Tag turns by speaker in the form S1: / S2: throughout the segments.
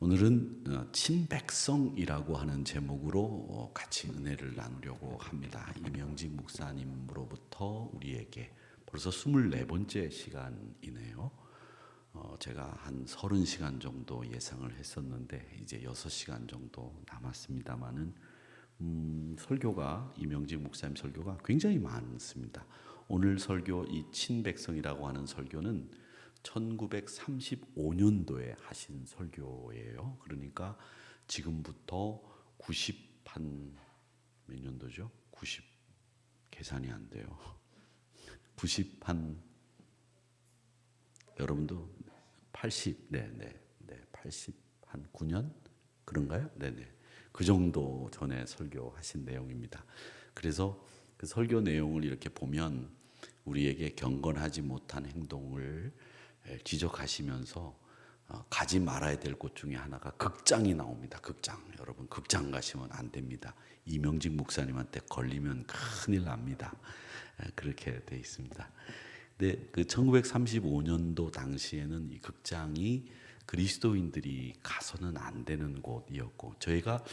S1: 오늘은 친백성이라고 하는 제목으로 같이 은혜를 나누려고 합니다. 이명직 목사님으로부터 우리에게 벌써 24번째 시간이네요. 제가 한 30시간 정도 예상을 했었는데 이제 6시간 정도 남았습니다만은 설교가 이명직 목사님 설교가 굉장히 많습니다. 오늘 설교 이 친백성이라고 하는 설교는 1935년도에 하신 설교예요. 그러니까 지금부터 몇 년도죠? 90 계산이 안 돼요. 여러분도 80 80 한 9년 그런가요? 네네. 그 정도 전에 설교하신 내용입니다. 그래서 그 설교 내용을 이렇게 보면 우리에게 경건하지 못한 행동을 지적하시면서 가지 말아야 될 곳 중에 하나가 극장이 나옵니다. 극장. 여러분 극장 가시면 안 됩니다. 이명직 목사님한테 걸리면 큰일 납니다. 그렇게 돼 있습니다. 근데 그 1935년도 당시에는 이 극장이 그리스도인들이 가서는 안 되는 곳이었고 저희가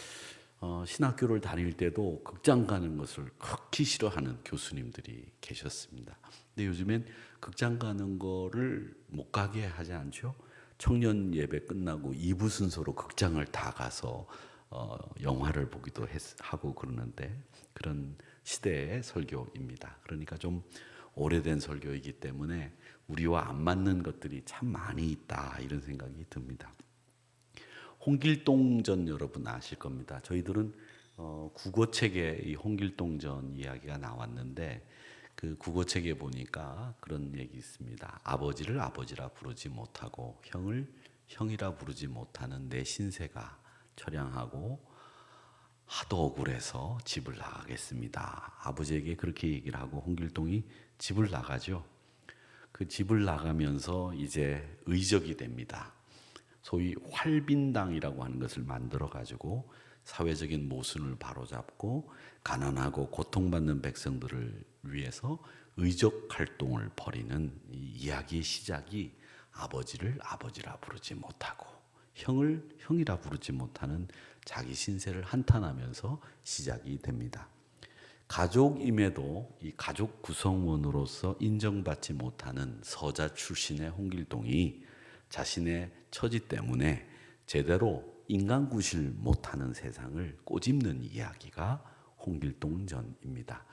S1: 신학교를 다닐 때도 극장 가는 것을 극히 싫어하는 교수님들이 계셨습니다. 근데 요즘엔 극장 가는 거를 못 가게 하지 않죠? 청년 예배 끝나고 2부 순서로 극장을 다 가서 영화를 보기도 하고 그러는데 그런 시대의 설교입니다. 그러니까 좀 오래된 설교이기 때문에 우리와 안 맞는 것들이 참 많이 있다 이런 생각이 듭니다. 홍길동전 여러분 아실 겁니다. 저희들은 국어책에 이 홍길동전 이야기가 나왔는데 그 국어책에 보니까 그런 얘기 있습니다. 아버지를 아버지라 부르지 못하고 형을 형이라 부르지 못하는 내 신세가 처량하고 하도 억울해서 집을 나가겠습니다. 아버지에게 그렇게 얘기를 하고 홍길동이 집을 나가죠. 그 집을 나가면서 이제 의적이 됩니다. 소위 활빈당이라고 하는 것을 만들어 가지고 사회적인 모순을 바로잡고 가난하고 고통받는 백성들을 위해서 의적 활동을 벌이는 이 이야기의 시작이 아버지를 아버지라 부르지 못하고 형을 형이라 부르지 못하는 자기 신세를 한탄하면서 시작이 됩니다. 가족임에도 이 가족 구성원으로서 인정받지 못하는 서자 출신의 홍길동이 자신의 처지 때문에 제대로 인간구실 못하는 세상을 꼬집는 이야기가 홍길동전입니다.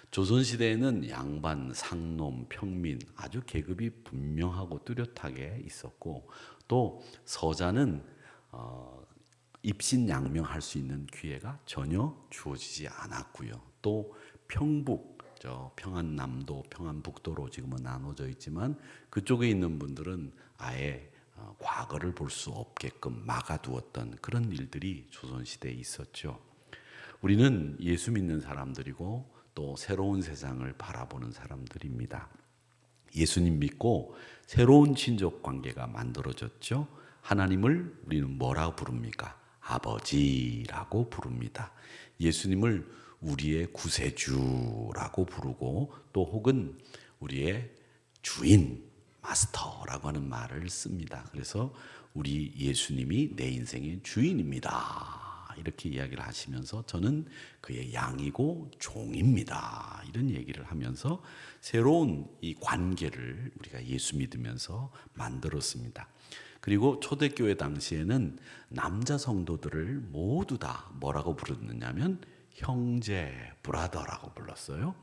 S1: 조선시대에는 양반, 상놈, 평민 아주 계급이 분명하고 뚜렷하게 있었고 또 서자는 입신양명할 수 있는 기회가 전혀 주어지지 않았고요. 또 평북, 평안남도, 평안북도로 지금은 나눠져 있지만 그쪽에 있는 분들은 아예 과거를 볼 수 없게끔 막아두었던 그런 일들이 조선시대에 있었죠. 우리는 예수 믿는 사람들이고 또 새로운 세상을 바라보는 사람들입니다. 예수님 믿고 새로운 친족 관계가 만들어졌죠. 하나님을 우리는 뭐라고 부릅니까? 아버지라고 부릅니다. 예수님을 우리의 구세주라고 부르고 또 혹은 우리의 주인, 마스터라고 하는 말을 씁니다. 그래서 우리 예수님이 내 인생의 주인입니다. 이렇게 이야기를 하시면서 저는 그의 양이고 종입니다. 이런 얘기를 하면서 새로운 이 관계를 우리가 예수 믿으면서 만들었습니다. 그리고 초대교회 당시에는 남자 성도들을 모두 다 뭐라고 부르느냐면 형제, 브라더라고 불렀어요.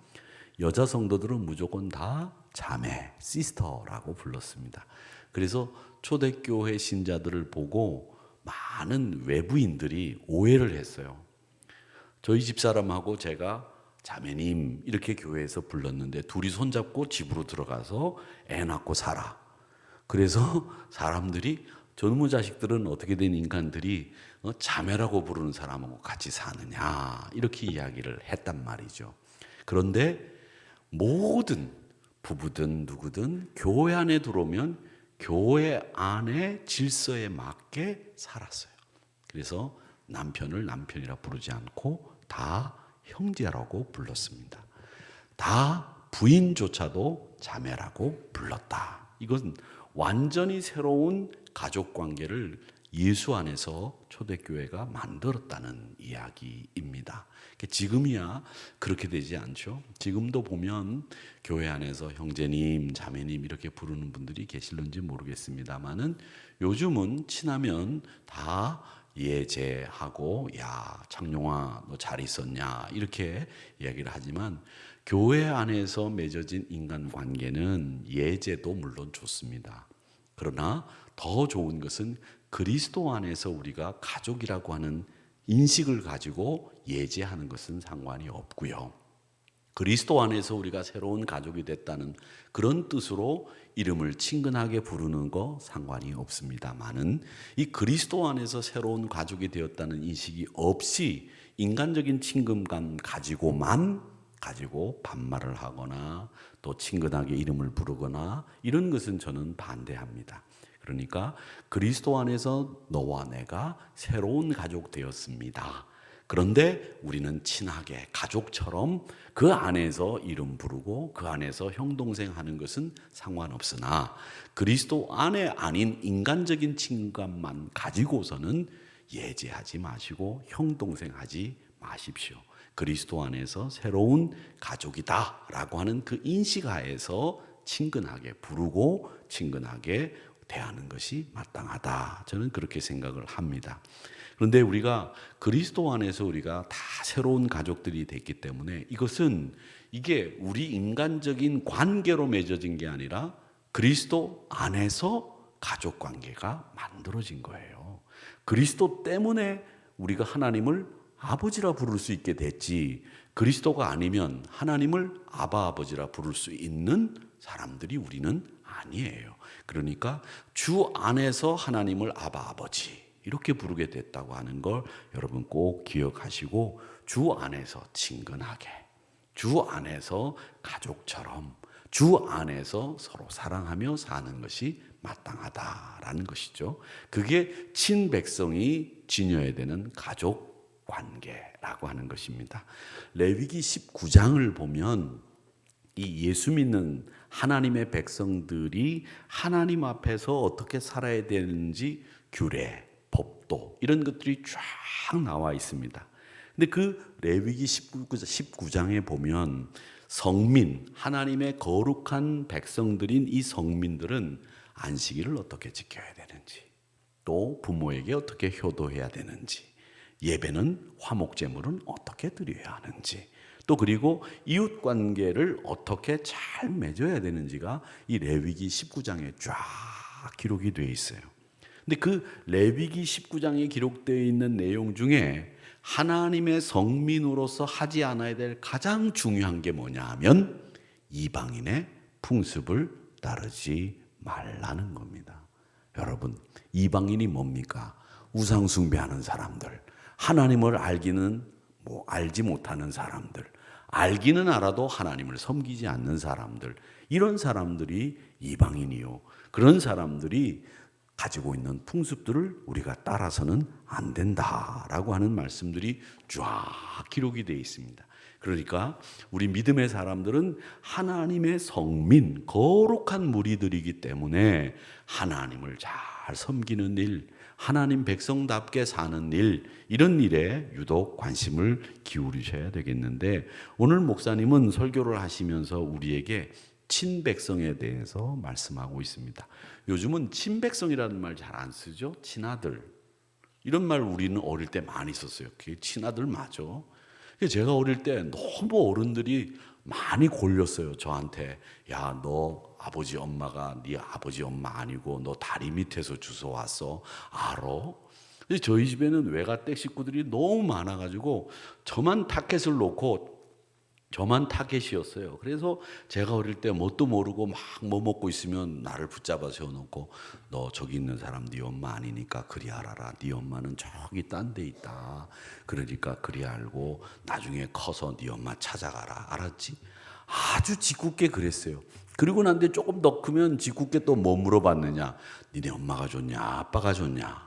S1: 여자 성도들은 무조건 다 자매, 시스터라고 불렀습니다. 그래서 초대교회 신자들을 보고 많은 외부인들이 오해를 했어요. 저희 집사람하고 제가 자매님 이렇게 교회에서 불렀는데 둘이 손잡고 집으로 들어가서 애 낳고 살아. 그래서 사람들이 젊은 자식들은 어떻게 된 인간들이 자매라고 부르는 사람하고 같이 사느냐 이렇게 이야기를 했단 말이죠. 그런데 모든 부부든 누구든 교회 안에 들어오면 교회 안의 질서에 맞게 살았어요. 그래서 남편을 남편이라 부르지 않고 다 형제라고 불렀습니다. 다 부인조차도 자매라고 불렀다. 이건 완전히 새로운 가족 관계를 예수 안에서 초대교회가 만들었다는 이야기입니다. 지금이야 그렇게 되지 않죠. 지금도 보면 교회 안에서 형제님, 자매님 이렇게 부르는 분들이 계실는지 모르겠습니다만은 요즘은 친하면 다 예제하고 야 창룡아 너 잘 있었냐 이렇게 이야기를 하지만 교회 안에서 맺어진 인간관계는 예제도 물론 좋습니다. 그러나 더 좋은 것은 그리스도 안에서 우리가 가족이라고 하는 인식을 가지고 예제하는 것은 상관이 없고요. 그리스도 안에서 우리가 새로운 가족이 됐다는 그런 뜻으로 이름을 친근하게 부르는 거 상관이 없습니다만은 이 그리스도 안에서 새로운 가족이 되었다는 인식이 없이 인간적인 친근감 가지고 반말을 하거나 또 친근하게 이름을 부르거나 이런 것은 저는 반대합니다. 그러니까 그리스도 안에서 너와 내가 새로운 가족 되었습니다. 그런데 우리는 친하게 가족처럼 그 안에서 이름 부르고 그 안에서 형 동생 하는 것은 상관없으나 그리스도 안에 아닌 인간적인 친감만 가지고서는 예제하지 마시고 형 동생 하지 마십시오. 그리스도 안에서 새로운 가족이다라고 하는 그 인식하에서 친근하게 부르고 친근하게 대하는 것이 마땅하다. 저는 그렇게 생각을 합니다. 그런데 우리가 그리스도 안에서 우리가 다 새로운 가족들이 됐기 때문에 이게 우리 인간적인 관계로 맺어진 게 아니라 그리스도 안에서 가족 관계가 만들어진 거예요. 그리스도 때문에 우리가 하나님을 아버지라 부를 수 있게 됐지 그리스도가 아니면 하나님을 아버지라 부를 수 있는 사람들이 우리는 아니에요. 그러니까 주 안에서 하나님을 아버지 이렇게 부르게 됐다고 하는 걸 여러분 꼭 기억하시고 주 안에서 친근하게 주 안에서 가족처럼 주 안에서 서로 사랑하며 사는 것이 마땅하다라는 것이죠. 그게 친백성이 지녀야 되는 가족 관계라고 하는 것입니다. 레위기 19장을 보면 이 예수 믿는 하나님의 백성들이 하나님 앞에서 어떻게 살아야 되는지 규례, 법도 이런 것들이 쫙 나와 있습니다. 근데 그 레위기 19장에 보면 성민, 하나님의 거룩한 백성들인 이 성민들은 안식일을 어떻게 지켜야 되는지, 또 부모에게 어떻게 효도해야 되는지, 예배는 화목제물은 어떻게 드려야 하는지, 또 그리고 이웃 관계를 어떻게 잘 맺어야 되는지가 이 레위기 19장에 쫙 기록이 되어 있어요. 근데 그 레위기 19장에 기록되어 있는 내용 중에 하나님의 성민으로서 하지 않아야 될 가장 중요한 게 뭐냐 하면 이방인의 풍습을 따르지 말라는 겁니다. 여러분, 이방인이 뭡니까? 우상 숭배하는 사람들, 하나님을 알지 못하는 사람들, 알기는 알아도 하나님을 섬기지 않는 사람들, 이런 사람들이 이방인이요. 그런 사람들이 가지고 있는 풍습들을 우리가 따라서는 안 된다라고 하는 말씀들이 쫙 기록이 되어 있습니다. 그러니까 우리 믿음의 사람들은 하나님의 성민, 거룩한 무리들이기 때문에 하나님을 잘 섬기는 일, 하나님 백성답게 사는 일, 이런 일에 유독 관심을 기울이셔야 되겠는데 오늘 목사님은 설교를 하시면서 우리에게 친백성에 대해서 말씀하고 있습니다. 요즘은 친백성이라는 말 잘 안 쓰죠. 친아들. 이런 말 우리는 어릴 때 많이 썼어요. 그게 친아들 맞아. 제가 어릴 때 너무 어른들이 많이 골렸어요. 저한테. 야, 너 아버지 엄마가 네 아버지 엄마 아니고 너 다리 밑에서 주워 왔어. 알아? 근데 저희 집에는 외가댁 식구들이 너무 많아가지고 저만 타켓을 놓고 저만 타겟이었어요. 그래서 제가 어릴 때 뭣도 모르고 막 뭐 먹고 있으면 나를 붙잡아 세워놓고 너 저기 있는 사람 네 엄마 아니니까 그리 알아라. 네 엄마는 저기 딴 데 있다. 그러니까 그리 알고 나중에 커서 네 엄마 찾아가라. 알았지? 아주 짓궂게 그랬어요. 그리고 난 뒤에 조금 더 크면 짓궂게 또 뭐 물어봤느냐. 니네 엄마가 좋냐 아빠가 좋냐.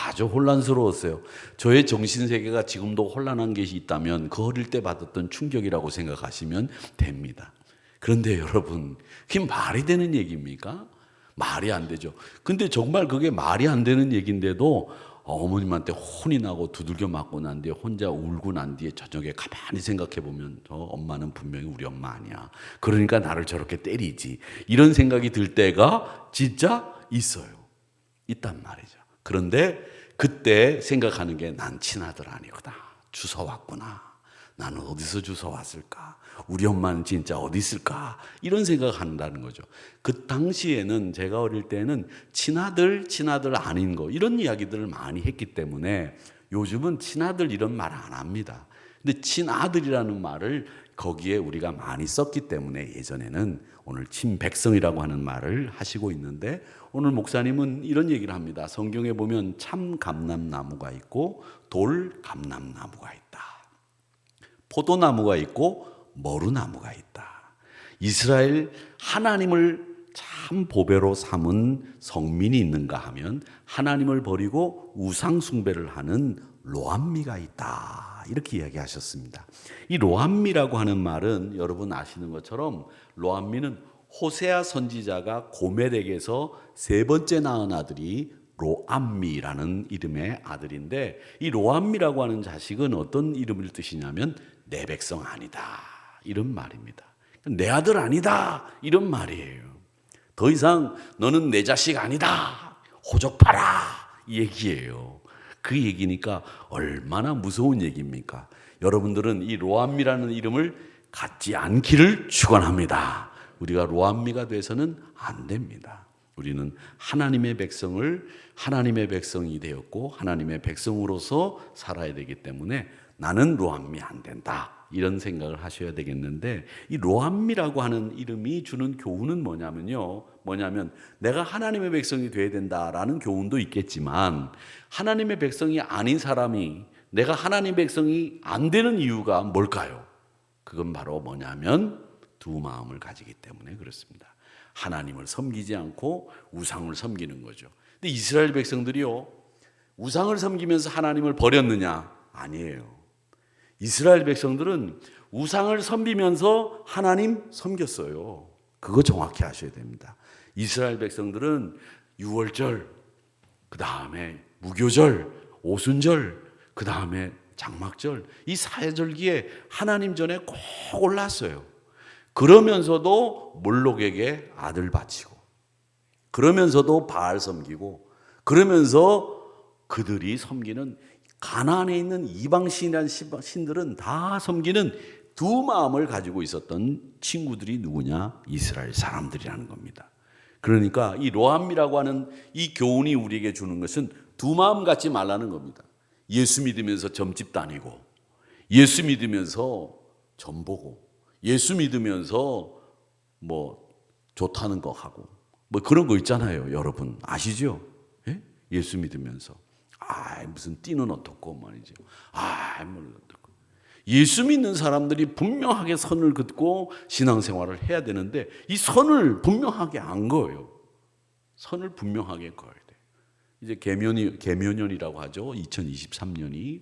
S1: 아주 혼란스러웠어요. 저의 정신세계가 지금도 혼란한 게 있다면 그 어릴 때 받았던 충격이라고 생각하시면 됩니다. 그런데 여러분, 그게 말이 되는 얘기입니까? 말이 안 되죠. 근데 정말 그게 말이 안 되는 얘기인데도 어머님한테 혼이 나고 두들겨 맞고 난 뒤에 혼자 울고 난 뒤에 저녁에 가만히 생각해 보면 저 엄마는 분명히 우리 엄마 아니야. 그러니까 나를 저렇게 때리지. 이런 생각이 들 때가 진짜 있어요. 있단 말이죠. 그런데 그때 생각하는 게 난 친아들 아니구나. 주워왔구나. 나는 어디서 주워왔을까? 우리 엄마는 진짜 어디 있을까? 이런 생각을 한다는 거죠. 그 당시에는 제가 어릴 때는 친아들 아닌 거 이런 이야기들을 많이 했기 때문에 요즘은 친아들 이런 말 안 합니다. 근데 친아들이라는 말을 거기에 우리가 많이 썼기 때문에 예전에는 오늘 친백성이라고 하는 말을 하시고 있는데 오늘 목사님은 이런 얘기를 합니다. 성경에 보면 참 감람나무가 있고 돌 감람나무가 있다. 포도나무가 있고 머루나무가 있다. 이스라엘 하나님을 참 보배로 삼은 성민이 있는가 하면 하나님을 버리고 우상 숭배를 하는 로암미가 있다. 이렇게 이야기하셨습니다. 이 로암미라고 하는 말은 여러분 아시는 것처럼 로암미는 호세아 선지자가 고멜에게서 세 번째 낳은 아들이 로암미라는 이름의 아들인데 이 로암미라고 하는 자식은 어떤 이름을 뜻이냐면 내 백성 아니다 이런 말입니다. 내 아들 아니다 이런 말이에요. 더 이상 너는 내 자식 아니다 호적봐라 이 얘기예요. 그 얘기니까 얼마나 무서운 얘기입니까? 여러분들은 이 로암미라는 이름을 갖지 않기를 축원합니다. 우리가 로암미가 돼서는 안 됩니다. 우리는 하나님의 백성이 되었고 하나님의 백성으로서 살아야 되기 때문에 나는 로암미 안 된다 이런 생각을 하셔야 되겠는데 이 로암미라고 하는 이름이 주는 교훈은 뭐냐면 내가 하나님의 백성이 돼야 된다라는 교훈도 있겠지만 하나님의 백성이 아닌 사람이 내가 하나님의 백성이 안 되는 이유가 뭘까요? 그건 바로 뭐냐면 두 마음을 가지기 때문에 그렇습니다. 하나님을 섬기지 않고 우상을 섬기는 거죠. 근데 이스라엘 백성들이요 우상을 섬기면서 하나님을 버렸느냐? 아니에요. 이스라엘 백성들은 우상을 섬기면서 하나님 섬겼어요. 그거 정확히 아셔야 됩니다. 이스라엘 백성들은 유월절, 그 다음에 무교절, 오순절, 그 다음에 장막절 이 사절기에 하나님 전에 꼭 올랐어요. 그러면서도 몰록에게 아들 바치고 그러면서도 바알 섬기고 그러면서 그들이 섬기는 가나안에 있는 이방신이라는 신들은 다 섬기는 두 마음을 가지고 있었던 친구들이 누구냐? 이스라엘 사람들이라는 겁니다. 그러니까 이 로암미라고 하는 이 교훈이 우리에게 주는 것은 두 마음 갖지 말라는 겁니다. 예수 믿으면서 점집 다니고 예수 믿으면서 점 보고 예수 믿으면서 뭐 좋다는 거 하고 뭐 그런 거 있잖아요. 여러분 아시죠? 예? 예수 믿으면서 무슨 띠는 어떻고 말이죠. 뭘 어떻고. 예수 믿는 사람들이 분명하게 선을 긋고 신앙생활을 해야 되는데 이 선을 분명하게 안 그어요. 선을 분명하게 그어야 돼. 이제 개묘년이라고 하죠. 2023년이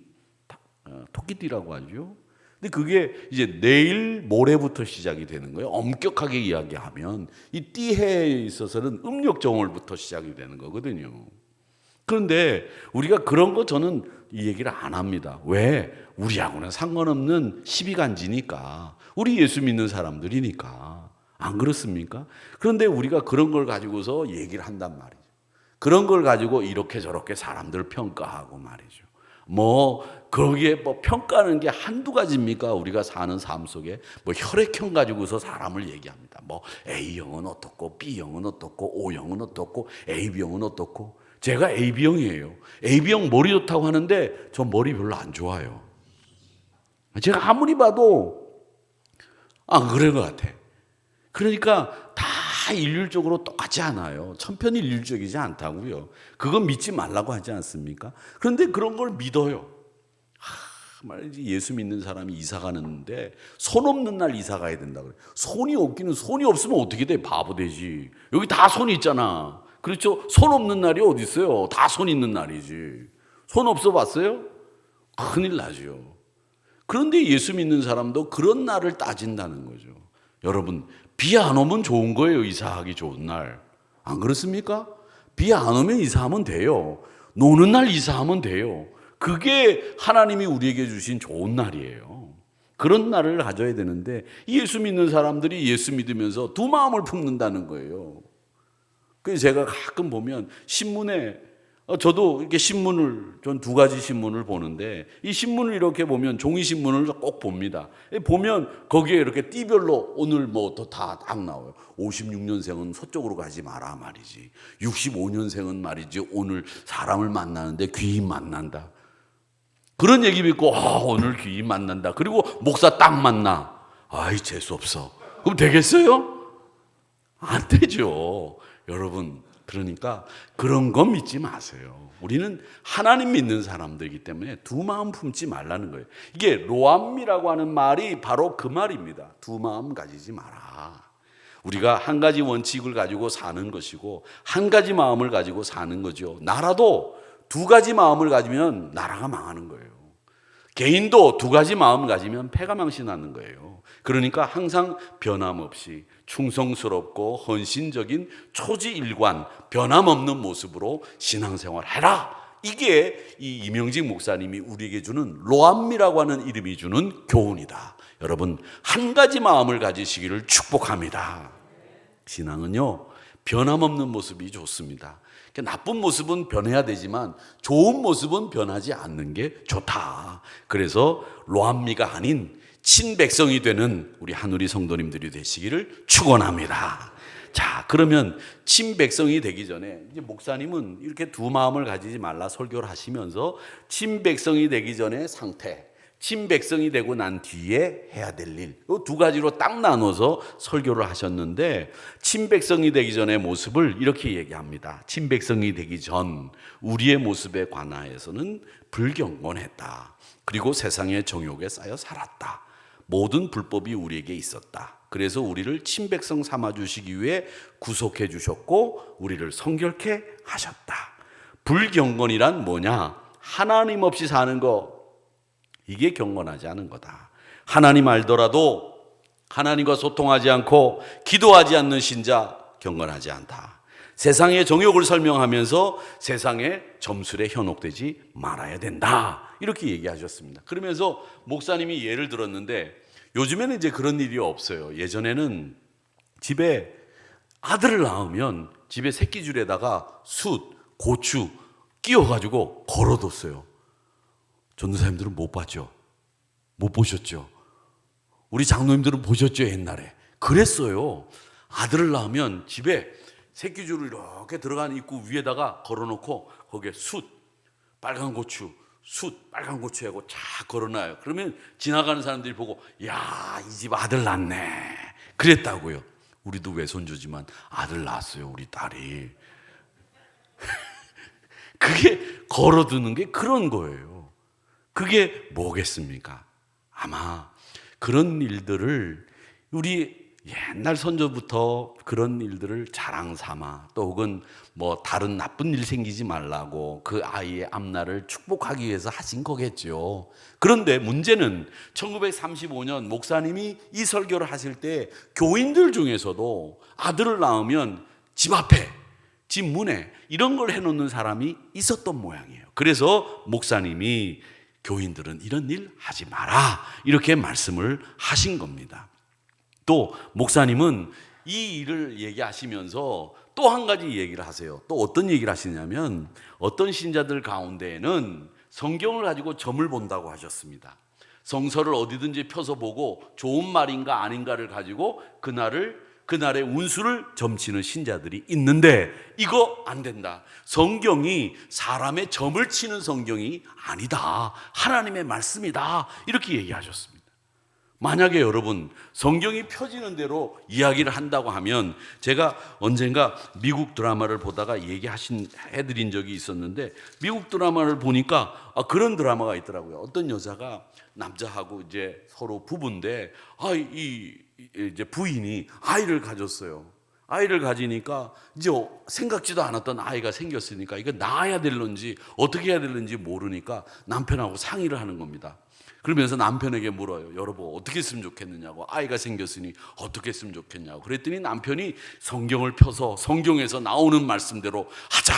S1: 토끼띠라고 하죠. 근데 그게 이제 내일 모레부터 시작이 되는 거예요. 엄격하게 이야기하면 이 띠해에 있어서는 음력정월부터 시작이 되는 거거든요. 그런데 우리가 그런 거 저는 이 얘기를 안 합니다. 왜? 우리하고는 상관없는 시비간지니까. 우리 예수 믿는 사람들이니까. 안 그렇습니까? 그런데 우리가 그런 걸 가지고서 얘기를 한단 말이죠. 그런 걸 가지고 이렇게 저렇게 사람들 평가하고 말이죠. 거기에 평가하는 게 한두 가지입니까? 우리가 사는 삶 속에 혈액형 가지고서 사람을 얘기합니다. A형은 어떻고 B형은 어떻고 O형은 어떻고 AB형은 어떻고 제가 AB형이에요. AB형 머리 좋다고 하는데 저 머리 별로 안 좋아요. 제가 아무리 봐도 안 그런 것 같아. 그러니까 다 일률적으로 똑같지 않아요. 천편일률적이지 않다고요. 그건 믿지 말라고 하지 않습니까? 그런데 그런 걸 믿어요. 말이지 예수 믿는 사람이 이사 가는데 손 없는 날 이사 가야 된다 그래. 손이 없으면 어떻게 돼? 바보 되지. 여기 다 손이 있잖아. 그렇죠? 손 없는 날이 어디 있어요? 다 손 있는 날이지. 손 없어 봤어요? 큰일 나죠. 그런데 예수 믿는 사람도 그런 날을 따진다는 거죠. 여러분 비 안 오면 좋은 거예요. 이사하기 좋은 날. 안 그렇습니까? 비 안 오면 이사하면 돼요. 노는 날 이사하면 돼요. 그게 하나님이 우리에게 주신 좋은 날이에요. 그런 날을 가져야 되는데 예수 믿는 사람들이 예수 믿으면서 두 마음을 품는다는 거예요. 그래서 제가 가끔 보면 신문에 저도 이렇게 신문을 전 두 가지 신문을 보는데 이 신문을 이렇게 보면 종이 신문을 꼭 봅니다. 보면 거기에 이렇게 띠별로 오늘 뭐 다 딱 나와요. 56년생은 서쪽으로 가지 마라 말이지. 65년생은 말이지 오늘 사람을 만나는데 귀인 만난다. 그런 얘기 믿고 오늘 귀인 만난다. 그리고 목사 딱 만나. 아이 재수 없어. 그럼 되겠어요? 안 되죠. 여러분 그러니까 그런 거 믿지 마세요. 우리는 하나님 믿는 사람들이기 때문에 두 마음 품지 말라는 거예요. 이게 로암미라고 하는 말이 바로 그 말입니다. 두 마음 가지지 마라. 우리가 한 가지 원칙을 가지고 사는 것이고 한 가지 마음을 가지고 사는 거죠. 나라도 두 가지 마음을 가지면 나라가 망하는 거예요. 개인도 두 가지 마음을 가지면 패가 망신하는 거예요. 그러니까 항상 변함없이 충성스럽고 헌신적인 초지일관 변함없는 모습으로 신앙생활 해라. 이게 이 이명직 목사님이 우리에게 주는 로암미라고 하는 이름이 주는 교훈이다. 여러분 한 가지 마음을 가지시기를 축복합니다. 신앙은요 변함없는 모습이 좋습니다. 나쁜 모습은 변해야 되지만 좋은 모습은 변하지 않는 게 좋다. 그래서 로암미가 아닌 친백성이 되는 우리 한우리 성도님들이 되시기를 축원합니다. 자, 그러면 친백성이 되기 전에 이제 목사님은 이렇게 두 마음을 가지지 말라 설교를 하시면서 친백성이 되기 전의 상태, 친백성이 되고 난 뒤에 해야 될 일, 이 두 가지로 딱 나눠서 설교를 하셨는데 친백성이 되기 전의 모습을 이렇게 얘기합니다. 친백성이 되기 전 우리의 모습에 관하여서는 불경건했다. 그리고 세상의 정욕에 쌓여 살았다. 모든 불법이 우리에게 있었다. 그래서 우리를 친백성 삼아주시기 위해 구속해 주셨고 우리를 성결케 하셨다. 불경건이란 뭐냐? 하나님 없이 사는 거, 이게 경건하지 않은 거다. 하나님 알더라도 하나님과 소통하지 않고 기도하지 않는 신자 경건하지 않다. 세상의 정욕을 설명하면서 세상의 점술에 현혹되지 말아야 된다. 이렇게 얘기하셨습니다. 그러면서 목사님이 예를 들었는데 요즘에는 이제 그런 일이 없어요. 예전에는 집에 아들을 낳으면 집에 새끼줄에다가 숯, 고추 끼워가지고 걸어뒀어요. 전도사님들은 못 봤죠? 못 보셨죠? 우리 장로님들은 보셨죠? 옛날에 그랬어요. 아들을 낳으면 집에 새끼줄을 이렇게 들어간 입구 위에다가 걸어놓고 거기에 숯, 빨간 고추, 숯, 빨간 고추하고 쫙 걸어놔요. 그러면 지나가는 사람들이 보고 야, 이 집 아들 낳네 그랬다고요. 우리도 외손주지만 아들 낳았어요. 우리 딸이. 그게 걸어두는 게 그런 거예요. 그게 뭐겠습니까? 아마 그런 일들을 우리 옛날 선조부터 그런 일들을 자랑 삼아 또 혹은 뭐 다른 나쁜 일 생기지 말라고 그 아이의 앞날을 축복하기 위해서 하신 거겠죠. 그런데 문제는 1935년 목사님이 이 설교를 하실 때 교인들 중에서도 아들을 낳으면 집 앞에 집 문에 이런 걸 해놓는 사람이 있었던 모양이에요. 그래서 목사님이 교인들은 이런 일 하지 마라 이렇게 말씀을 하신 겁니다. 또 목사님은 이 일을 얘기하시면서 또 한 가지 얘기를 하세요. 또 어떤 얘기를 하시냐면 어떤 신자들 가운데에는 성경을 가지고 점을 본다고 하셨습니다. 성서를 어디든지 펴서 보고 좋은 말인가 아닌가를 가지고 그날의 운수를 점치는 신자들이 있는데 이거 안 된다. 성경이 사람의 점을 치는 성경이 아니다. 하나님의 말씀이다. 이렇게 얘기하셨습니다. 만약에 여러분 성경이 펴지는 대로 이야기를 한다고 하면 제가 언젠가 미국 드라마를 보다가 해드린 적이 있었는데 미국 드라마를 보니까 그런 드라마가 있더라고요. 어떤 여자가 남자하고 이제 서로 부부인데 이제 부인이 아이를 가졌어요. 아이를 가지니까 이제 생각지도 않았던 아이가 생겼으니까 이거 낳아야 될런지 어떻게 해야 될런지 모르니까 남편하고 상의를 하는 겁니다. 그러면서 남편에게 물어요. 여러분 어떻게 했으면 좋겠느냐고. 아이가 생겼으니 어떻게 했으면 좋겠냐고. 그랬더니 남편이 성경을 펴서 성경에서 나오는 말씀대로 하자,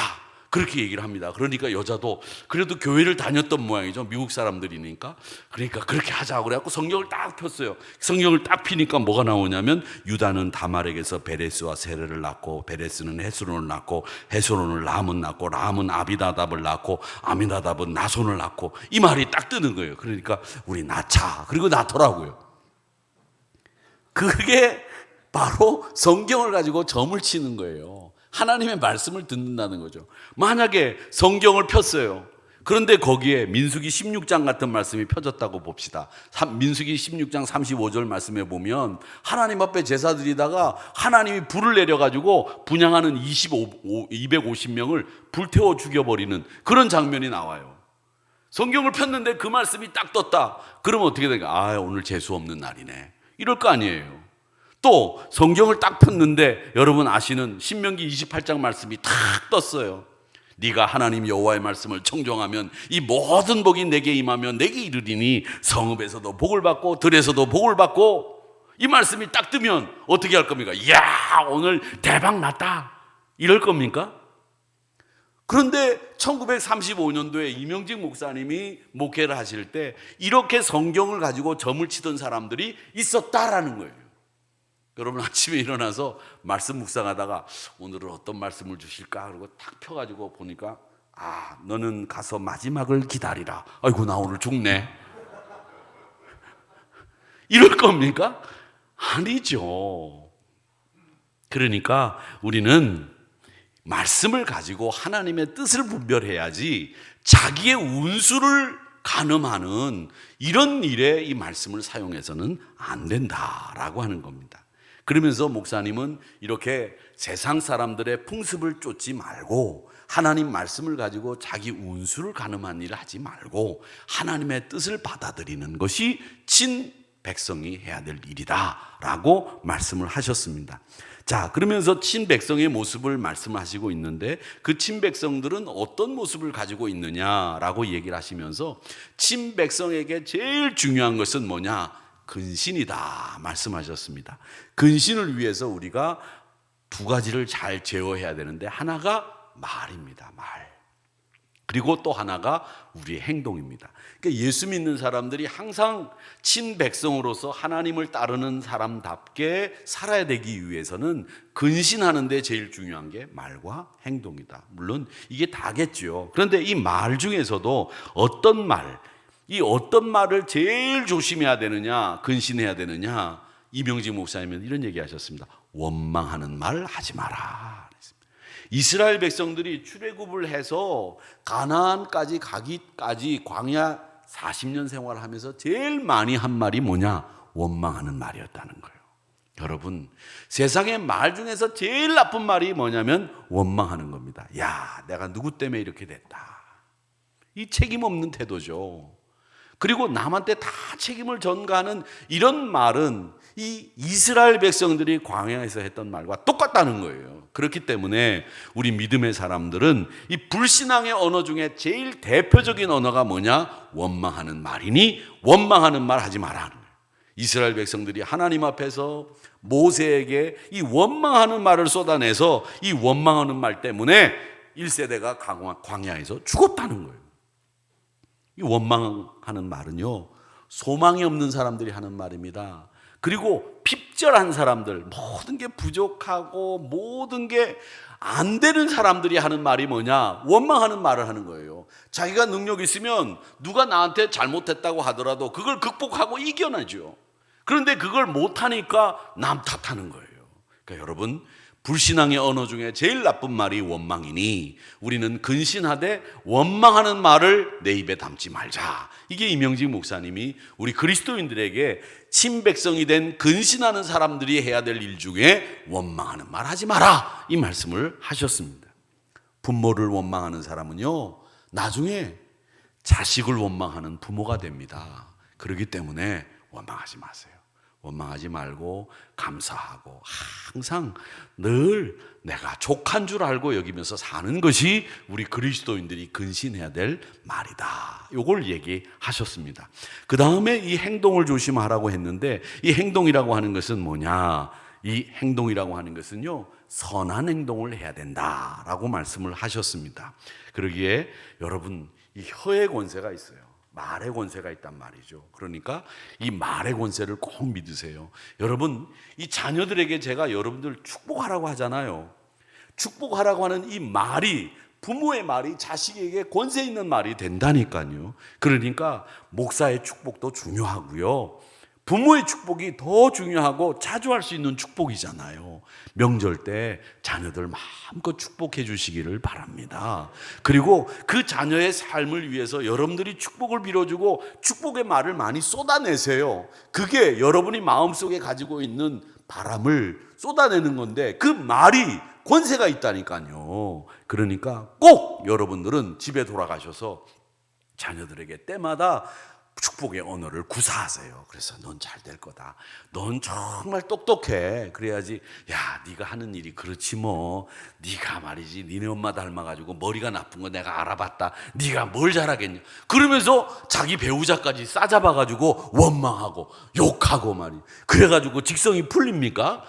S1: 그렇게 얘기를 합니다. 그러니까 여자도 그래도 교회를 다녔던 모양이죠. 미국 사람들이니까. 그러니까 그렇게 하자 그래갖고 성경을 딱 폈어요. 성경을 딱 피니까 뭐가 나오냐면 유다는 다말에게서 베레스와 세레를 낳고 베레스는 헤스론을 낳고 헤스론은 람은 낳고 람은 아비나답을 낳고 아미나답은 나손을 낳고, 이 말이 딱 뜨는 거예요. 그러니까 우리 낳자. 그리고 낳더라고요. 그게 바로 성경을 가지고 점을 치는 거예요. 하나님의 말씀을 듣는다는 거죠. 만약에 성경을 폈어요. 그런데 거기에 민수기 16장 같은 말씀이 펴졌다고 봅시다. 민수기 16장 35절 말씀에 보면 하나님 앞에 제사 드리다가 하나님이 불을 내려가지고 분향하는 250명을 불태워 죽여버리는 그런 장면이 나와요. 성경을 폈는데 그 말씀이 딱 떴다. 그러면 어떻게 될까? 아, 오늘 재수 없는 날이네. 이럴 거 아니에요. 또 성경을 딱 폈는데 여러분 아시는 신명기 28장 말씀이 탁 떴어요. 네가 하나님 여호와의 말씀을 청종하면 이 모든 복이 내게 임하며 내게 이르리니 성읍에서도 복을 받고 들에서도 복을 받고, 이 말씀이 딱 뜨면 어떻게 할 겁니까? 이야, 오늘 대박 났다, 이럴 겁니까? 그런데 1935년도에 이명직 목사님이 목회를 하실 때 이렇게 성경을 가지고 점을 치던 사람들이 있었다라는 거예요. 여러분 아침에 일어나서 말씀 묵상하다가 오늘은 어떤 말씀을 주실까 그러고 탁 펴가지고 보니까, 아, 너는 가서 마지막을 기다리라. 아이고 나 오늘 죽네. 이럴 겁니까? 아니죠. 그러니까 우리는 말씀을 가지고 하나님의 뜻을 분별해야지 자기의 운수를 가늠하는 이런 일에 이 말씀을 사용해서는 안 된다라고 하는 겁니다. 그러면서 목사님은 이렇게 세상 사람들의 풍습을 쫓지 말고 하나님 말씀을 가지고 자기 운수를 가늠한 일을 하지 말고 하나님의 뜻을 받아들이는 것이 친 백성이 해야 될 일이다 라고 말씀을 하셨습니다. 자, 그러면서 친백성의 모습을 말씀하시고 있는데 그 친백성들은 어떤 모습을 가지고 있느냐라고 얘기를 하시면서 친백성에게 제일 중요한 것은 뭐냐? 근신이다 말씀하셨습니다. 근신을 위해서 우리가 두 가지를 잘 제어해야 되는데 하나가 말입니다. 말. 그리고 또 하나가 우리의 행동입니다. 그러니까 예수 믿는 사람들이 항상 친백성으로서 하나님을 따르는 사람답게 살아야 되기 위해서는 근신하는 데 제일 중요한 게 말과 행동이다. 물론 이게 다겠죠. 그런데 이 말 중에서도 어떤 말, 이 어떤 말을 제일 조심해야 되느냐, 근신해야 되느냐, 이명직 목사님은 이런 얘기 하셨습니다. 원망하는 말 하지 마라. 이스라엘 백성들이 출애굽을 해서 가나안까지 가기까지 광야 40년 생활하면서 제일 많이 한 말이 뭐냐? 원망하는 말이었다는 거예요. 여러분, 세상의 말 중에서 제일 나쁜 말이 뭐냐면 원망하는 겁니다. 야, 내가 누구 때문에 이렇게 됐다. 이 책임 없는 태도죠. 그리고 남한테 다 책임을 전가하는 이런 말은 이 이스라엘 백성들이 광야에서 했던 말과 똑같다는 거예요. 그렇기 때문에 우리 믿음의 사람들은 이 불신앙의 언어 중에 제일 대표적인 언어가 뭐냐? 원망하는 말이니 원망하는 말 하지 마라. 이스라엘 백성들이 하나님 앞에서 모세에게 이 원망하는 말을 쏟아내서 이 원망하는 말 때문에 1세대가 광야에서 죽었다는 거예요. 이 원망하는 말은요, 소망이 없는 사람들이 하는 말입니다. 그리고 핍절한 사람들, 모든 게 부족하고 모든 게 안 되는 사람들이 하는 말이 뭐냐? 원망하는 말을 하는 거예요. 자기가 능력이 있으면 누가 나한테 잘못했다고 하더라도 그걸 극복하고 이겨내죠. 그런데 그걸 못하니까 남 탓하는 거예요. 그러니까 여러분, 불신앙의 언어 중에 제일 나쁜 말이 원망이니 우리는 근신하되 원망하는 말을 내 입에 담지 말자. 이게 이명직 목사님이 우리 그리스도인들에게 친백성이 된 근신하는 사람들이 해야 될 일 중에 원망하는 말 하지 마라, 이 말씀을 하셨습니다. 부모를 원망하는 사람은요, 나중에 자식을 원망하는 부모가 됩니다. 그렇기 때문에 원망하지 마세요. 원망하지 말고 감사하고 항상 늘 내가 족한 줄 알고 여기면서 사는 것이 우리 그리스도인들이 근신해야 될 말이다. 이걸 얘기하셨습니다. 그 다음에 이 행동을 조심하라고 했는데, 이 행동이라고 하는 것은 뭐냐? 이 행동이라고 하는 것은요, 선한 행동을 해야 된다라고 말씀을 하셨습니다. 그러기에 여러분, 이 혀의 권세가 있어요. 말의 권세가 있단 말이죠. 그러니까 이 말의 권세를 꼭 믿으세요. 여러분, 이 자녀들에게 제가 여러분들 축복하라고 하잖아요. 축복하라고 하는 이 말이, 부모의 말이 자식에게 권세 있는 말이 된다니까요. 그러니까 목사의 축복도 중요하고요, 부모의 축복이 더 중요하고 자주 할 수 있는 축복이잖아요. 명절 때 자녀들 마음껏 축복해 주시기를 바랍니다. 그리고 그 자녀의 삶을 위해서 여러분들이 축복을 빌어주고 축복의 말을 많이 쏟아내세요. 그게 여러분이 마음속에 가지고 있는 바람을 쏟아내는 건데, 그 말이 권세가 있다니까요. 그러니까 꼭 여러분들은 집에 돌아가셔서 자녀들에게 때마다 축복의 언어를 구사하세요. 그래서 넌 잘 될 거다. 넌 정말 똑똑해. 그래야지. 야, 네가 하는 일이 그렇지 뭐. 네가 말이지, 니네 엄마 닮아가지고 머리가 나쁜 거 내가 알아봤다. 네가 뭘 잘하겠냐. 그러면서 자기 배우자까지 싸잡아가지고 원망하고 욕하고 말이. 그래가지고 직성이 풀립니까?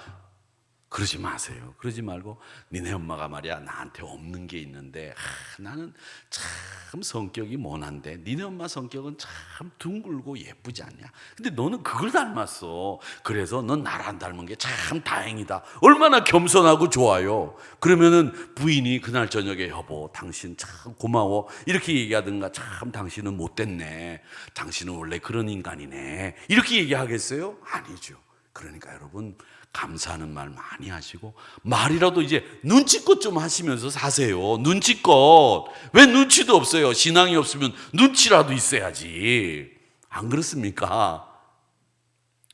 S1: 그러지 마세요. 그러지 말고, 니네 엄마가 말이야 나한테 없는 게 있는데 나는 참 성격이 모난데 니네 엄마 성격은 참 둥글고 예쁘지 않냐. 근데 너는 그걸 닮았어. 그래서 넌 나를 안 닮은 게 참 다행이다. 얼마나 겸손하고 좋아요. 그러면은 부인이 그날 저녁에 여보 당신 참 고마워 이렇게 얘기하든가, 참 당신은 못됐네, 당신은 원래 그런 인간이네 이렇게 얘기하겠어요? 아니죠. 그러니까 여러분, 감사하는 말 많이 하시고, 말이라도 이제 눈치껏 좀 하시면서 사세요. 눈치껏. 왜 눈치도 없어요? 신앙이 없으면 눈치라도 있어야지. 안 그렇습니까?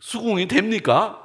S1: 수긍이 됩니까?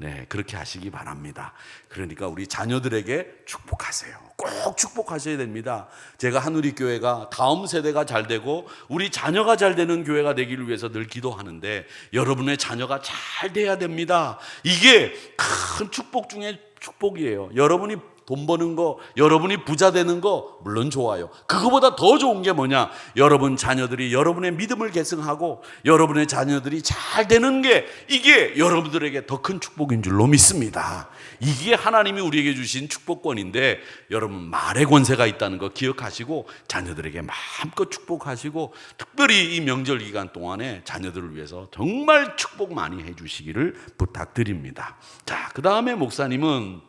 S1: 네, 그렇게 하시기 바랍니다. 그러니까 우리 자녀들에게 축복하세요. 꼭 축복하셔야 됩니다. 제가 한우리교회가 다음 세대가 잘 되고 우리 자녀가 잘 되는 교회가 되기를 위해서 늘 기도하는데, 여러분의 자녀가 잘 돼야 됩니다. 이게 큰 축복 중에 축복이에요. 여러분이 돈 버는 거, 여러분이 부자 되는 거 물론 좋아요. 그거보다 더 좋은 게 뭐냐? 여러분 자녀들이 여러분의 믿음을 계승하고 여러분의 자녀들이 잘 되는 게, 이게 여러분들에게 더 큰 축복인 줄로 믿습니다. 이게 하나님이 우리에게 주신 축복권인데, 여러분 말의 권세가 있다는 거 기억하시고 자녀들에게 마음껏 축복하시고, 특별히 이 명절 기간 동안에 자녀들을 위해서 정말 축복 많이 해주시기를 부탁드립니다. 자, 그 다음에 목사님은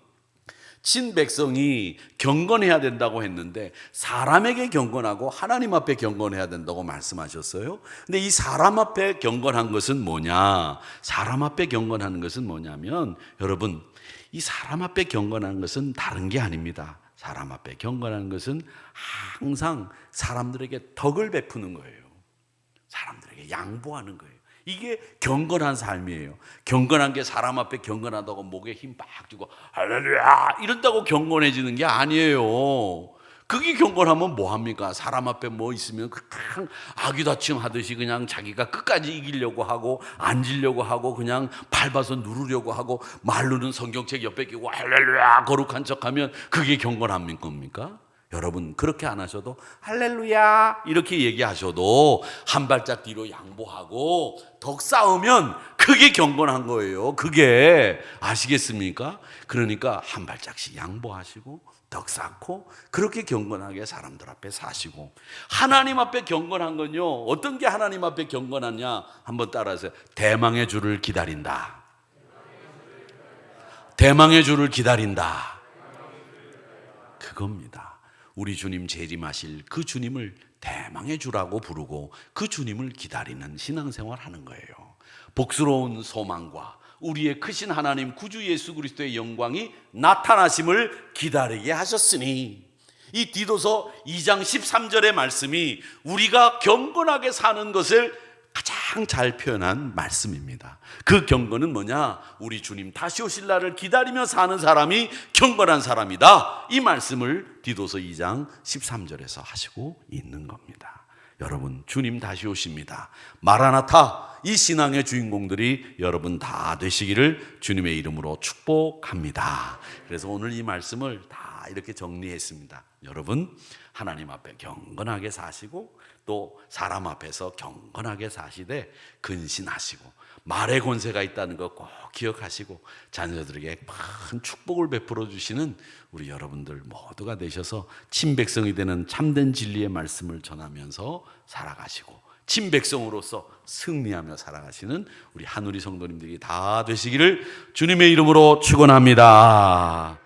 S1: 친백성이 경건해야 된다고 했는데, 사람에게 경건하고 하나님 앞에 경건해야 된다고 말씀하셨어요. 근데 이 사람 앞에 경건한 것은 뭐냐? 사람 앞에 경건하는 것은 뭐냐면, 여러분, 이 사람 앞에 경건하는 것은 다른 게 아닙니다. 사람 앞에 경건하는 것은 항상 사람들에게 덕을 베푸는 거예요. 사람들에게 양보하는 거예요. 이게 경건한 삶이에요. 경건한 게 사람 앞에 경건하다고 목에 힘 빡 주고 할렐루야 이런다고 경건해지는 게 아니에요. 그게 경건하면 뭐합니까? 사람 앞에 뭐 있으면 그냥 아귀다침 하듯이 그냥 자기가 끝까지 이기려고 하고 앉으려고 하고 그냥 밟아서 누르려고 하고, 말로는 성경책 옆에 끼고 할렐루야 거룩한 척하면 그게 경건합니까? 여러분 그렇게 안 하셔도 할렐루야 이렇게 얘기하셔도 한 발짝 뒤로 양보하고 덕 쌓으면 그게 경건한 거예요. 그게 아시겠습니까? 그러니까 한 발짝씩 양보하시고 덕 쌓고 그렇게 경건하게 사람들 앞에 사시고, 하나님 앞에 경건한 건요, 어떤 게 하나님 앞에 경건하냐 한번 따라하세요. 대망의 주를 기다린다. 대망의 주를 기다린다. 그겁니다. 우리 주님 재림하실 그 주님을 대망의 주라고 부르고 그 주님을 기다리는 신앙생활 하는 거예요. 복스러운 소망과 우리의 크신 하나님 구주 예수 그리스도의 영광이 나타나심을 기다리게 하셨으니, 이 디도서 2장 13절의 말씀이 우리가 경건하게 사는 것을 가장 잘 표현한 말씀입니다. 그 경건은 뭐냐? 우리 주님 다시 오실 날을 기다리며 사는 사람이 경건한 사람이다. 이 말씀을 디도서 2장 13절에서 하시고 있는 겁니다. 여러분, 주님 다시 오십니다. 마라나타, 이 신앙의 주인공들이 여러분 다 되시기를 주님의 이름으로 축복합니다. 그래서 오늘 이 말씀을 다 이렇게 정리했습니다. 여러분, 하나님 앞에 경건하게 사시고 또 사람 앞에서 경건하게 사시되 근신하시고 말의 권세가 있다는 거 꼭 기억하시고 자녀들에게 큰 축복을 베풀어 주시는 우리 여러분들 모두가 되셔서 친백성이 되는 참된 진리의 말씀을 전하면서 살아가시고 친백성으로서 승리하며 살아가시는 우리 한우리 성도님들이 다 되시기를 주님의 이름으로 축원합니다.